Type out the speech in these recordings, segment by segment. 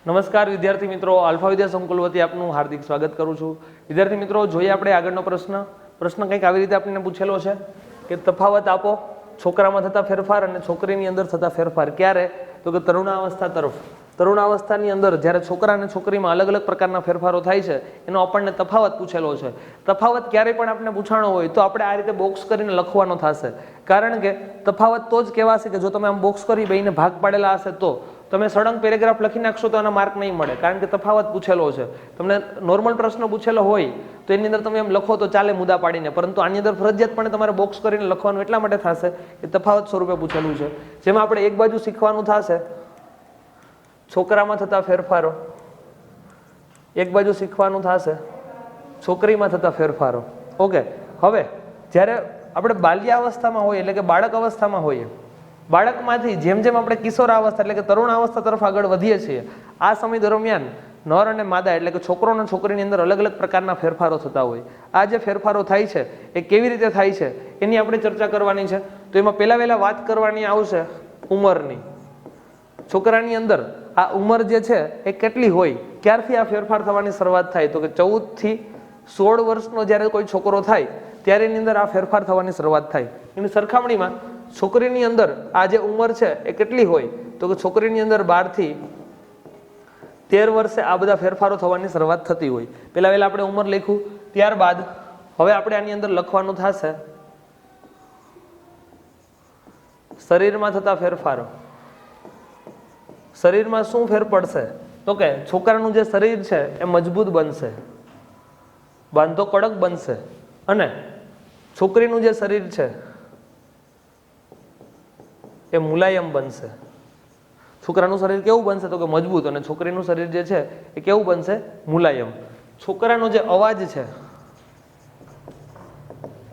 નમસ્કાર વિદ્યાર્થી મિત્રો, આલ્ફા વિદ્યા સંકુલ વતી આપનું હાર્દિક સ્વાગત કરું છું। વિદ્યાર્થી મિત્રો, જોઈએ આપણે આગળનો પ્રશ્ન કંઈક આવી રીતે આપણને પૂછેલો છે કે તફાવત આપો છોકરામાં થતા ફેરફાર અને છોકરીની અંદર થતા ફેરફાર ક્યારે, તો કે તરુણાવસ્થા તરફ। તરુણાવસ્થાની અંદર જ્યારે છોકરા અને છોકરીમાં અલગ અલગ પ્રકારના ફેરફારો થાય છે એનો આપણને તફાવત પૂછેલો છે। તફાવત ક્યારેય પણ આપણે પૂછાણો હોય તો આપણે આ રીતે બોક્સ કરીને લખવાનો થશે, કારણ કે તફાવત તો જ કહેવાશે કે જો તમે આમ બોક્સ કરી બેને ભાગ પાડેલા હશે તો તમે સળંગ પેરેગ્રાફ લખી નાખશો તો એના માર્ક નહીં મળે, કારણ કે તફાવત પૂછેલો છે। તમને નોર્મલ પ્રશ્ન પૂછેલો હોય તો એની અંદર તમે એમ લખો તો ચાલે મુદ્દા પાડીને, પરંતુ આની અંદર ફરજિયાતપણે તમારે બોક્સ કરીને લખવાનું એટલા માટે થશે કે તફાવત સ્વરૂપે પૂછેલું છે, જેમાં આપણે એક બાજુ શીખવાનું થશે છોકરામાં થતા ફેરફારો, એક બાજુ શીખવાનું થશે છોકરીમાં થતા ફેરફારો। ઓકે, હવે જ્યારે આપણે બાલ્યાવસ્થામાં હોઈએ એટલે કે બાળક અવસ્થામાં હોઈએ, બાળકમાંથી જેમ જેમ આપણે કિશોરાવસ્થા એટલે કે તરુણાવસ્થા તરફ આગળ વધીએ છીએ, આ સમય દરમિયાન નર અને માદા એટલે કે છોકરો અને છોકરીની અંદર અલગ અલગ પ્રકારના ફેરફારો થતા હોય। આ જે ફેરફારો થાય છે એ કેવી રીતે થાય છે એની આપણે ચર્ચા કરવાની છે। તો એમાં પહેલા વાત કરવાની આવશે ઉંમરની। છોકરાની અંદર આ ઉંમર જે છે એ કેટલી હોય, ક્યારથી આ ફેરફાર થવાની શરૂઆત થાય, તો કે 14 થી 16 વર્ષનો જ્યારે કોઈ છોકરો થાય ત્યારે એની અંદર આ ફેરફાર થવાની શરૂઆત થાય। એની સરખામણીમાં છોકરીની અંદર આ જે ઉંમર છે એ કેટલી હોય, તો કે છોકરીની અંદર 12 થી 13 વર્ષે આ બધા ફેરફારો થવાની શરૂઆત થતી હોય। પહેલા આપણે ઉંમર લખ્યું, ત્યારબાદ હવે આપણે આની અંદર લખવાનું થશે શરીરમાં થતા ફેરફારો। શરીરમાં શું ફેર પડશે, તો કે છોકરાનું જે શરીર છે એ મજબૂત બનશે, બાંધો કડક બનશે, અને છોકરીનું જે શરીર છે એ મુલાયમ બનશે। છોકરાનું શરીર કેવું બનશે, તો કે મજબૂત, અને છોકરીનું શરીર જે છે એ કેવું બનશે, મુલાયમ। છોકરાનો જે અવાજ છે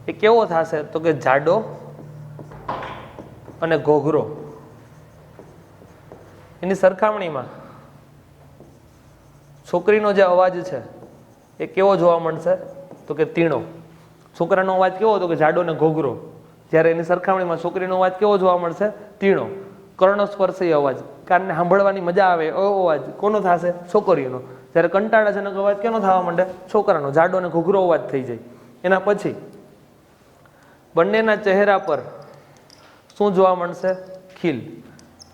એ કેવો થશે, તો કે જાડો અને ઘોઘરો। એની સરખામણીમાં છોકરીનો જે અવાજ છે એ કેવો જોવા મળશે, તો કે તીણો। છોકરાનો અવાજ કેવો, તો કે જાડો ને ઘોઘરો, જ્યારે એની સરખામણીમાં છોકરીનો અવાજ કેવો જોવા મળશે, તીણો, કર્ણસ્પર્શી અવાજ, કાનને સાંભળવાની મજા આવે એવો અવાજ કોનો થશે, છોકરીનો। જ્યારે કંટાળાજનક અવાજ કેનો થવા માંડે, છોકરાનો, જાડો ને ઘોઘરો અવાજ થઈ જાય। એના પછી બંનેના ચહેરા પર શું જોવા મળશે, ખીલ।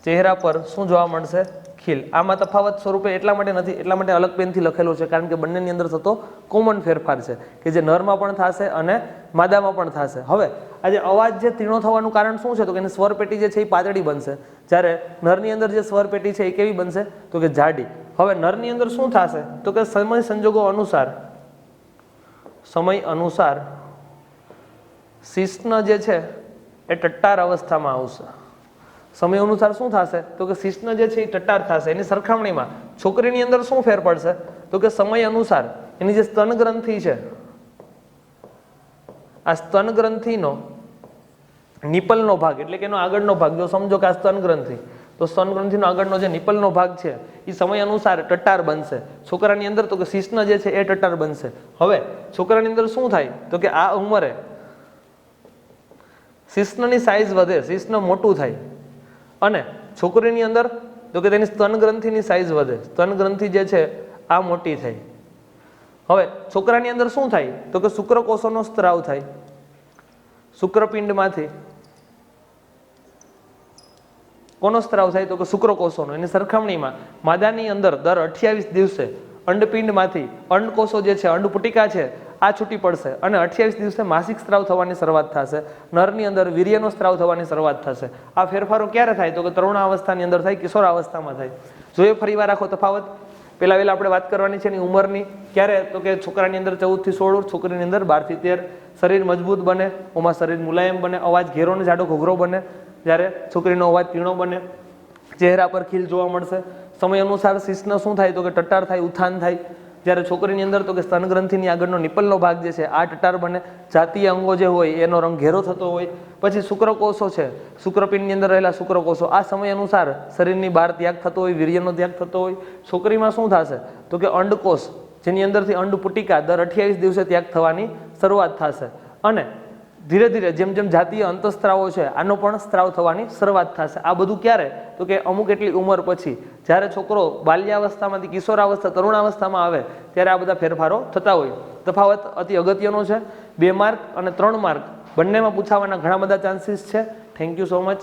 ચહેરા પર શું જોવા મળશે, ખીલ। આમાં તફાવત સ્વરૂપે એટલા માટે અલગ પેનથી લખેલો છે, કારણ કે બંનેની અંદર થતો કોમન ફેરફાર છે કે જે નરમાં પણ થશે અને માદામાં પણ થશે। હવે આ જે અવાજ જે તીણો થવાનું કારણ શું છે, તો કે એની સ્વર પેટી જે છે એ પાતળી બનશે, જ્યારે નરની અંદર જે સ્વર પેટી છે એ કેવી બનશે, તો કે જાડી। હવે નરની અંદર શું થશે, તો કે સમય સંજોગો અનુસાર શિશ્ન જે છે એ ટટ્ટાર અવસ્થામાં આવશે। સમય અનુસાર શું થશે, તો કે શિશ્ન જે છે એ ટટ્ટાર થશે। એની સરખામણીમાં છોકરીની અંદર શું ફેર પડશે, તો કે સમય અનુસાર એની જે સ્તન ગ્રંથિ છે, આ સ્તન ગ્રંથિનો નિપલનો ભાગ એટલે કે એનો આગળનો ભાગ, જો સમજો કે આ સ્તન ગ્રંથિ, તો સ્તન ગ્રંથિનો આગળનો જે નિપલનો ભાગ છે એ સમય અનુસાર ટટ્ટાર બનશે છોકરાની અંદર, તો કે શિશ્ન જે છે એ ટટ્ટાર બનશે। હવે છોકરાની અંદર શું થાય, તો કે આ ઉંમરે શિશ્નની સાઈઝ વધે, શિશ્ન મોટું થાય, અને છોકરીની અંદર તો કે તેની સ્તન ગ્રંથિની સાઈઝ વધે, સ્તન ગ્રંથિ જે છે આ મોટી થાય। હવે છોકરાની અંદર શું થાય, તો કે શુક્રકોષોનો સ્ત્રાવ થાય શુક્રપિંડમાંથી। કોનો સ્ત્રાવ થાય, તો કે શુક્રકોષોનો। એની સરખામણીમાં માદાની અંદર દર 28 દિવસે અંડપિંડમાંથી અંડકોષો જે છે, અંડપુટિકા છે આ છૂટી પડશે, અને 28 દિવસે માસિક સ્ત્રાવ થવાની શરૂઆત થશે। નરની અંદર વીર્યનો સ્ત્રાવ થવાની શરૂઆત થશે। આ ફેરફારો ક્યારે થાય, તો કે તરુણાવસ્થાની અંદર થાય, કિશોરાવસ્થામાં થાય। જોઈએ ફરીવાર આખો તફાવત। પહેલા આપણે વાત કરવાની છે એની ઉંમરની, ક્યારે, તો કે છોકરાની અંદર 14 થી 16, છોકરીની અંદર 12 થી 13। શરીર મજબૂત બને, ઓમાં શરીર મુલાયમ બને, અવાજ ઘેરો ને જાડો ઘોઘરો બને, જ્યારે છોકરીનો અવાજ તીણો બને, ચહેરા પર ખીલ જોવા મળશે। સમય અનુસાર શિશ્ન શું થાય, તો કે ટટ્ટાર થાય, ઉત્થાન થાય, જ્યારે છોકરીની અંદર તો કે સ્તન ગ્રંથિની આગળનો નિપલનો ભાગ જે છે આ ટટ્ટાર બને, જાતીય અંગો જે હોય એનો રંગ ઘેરો થતો હોય। પછી શુક્રકોષો છે, શુક્રપિંડની અંદર રહેલા શુક્રકોષો આ સમય અનુસાર શરીરની બહાર ત્યાગ થતો હોય, વીર્યનો ત્યાગ થતો હોય। છોકરીમાં શું થશે, તો કે અંડકોષ જેની અંદરથી અંડપુટિકા દર 28 દિવસે ત્યાગ થવાની શરૂઆત થશે, અને ધીરે ધીરે જેમ જેમ જાતીય અંતઃસ્ત્રાવો છે આનો પણ સ્ત્રાવ થવાની શરૂઆત થશે. આ બધું ક્યારે? તો કે અમુક એટલી ઉંમર પછી, જ્યારે છોકરો બાલ્યાવસ્થામાંથી કિશોરાવસ્થા તરુણાવસ્થામાં આવે ત્યારે આ બધા ફેરફારો થતા હોય. તફાવત અતિ અગત્યનો છે. 2 માર્ક અને 3 માર્ક બંનેમાં પૂછાવાના ઘણા બધા ચાન્સીસ છે. Thank you so much.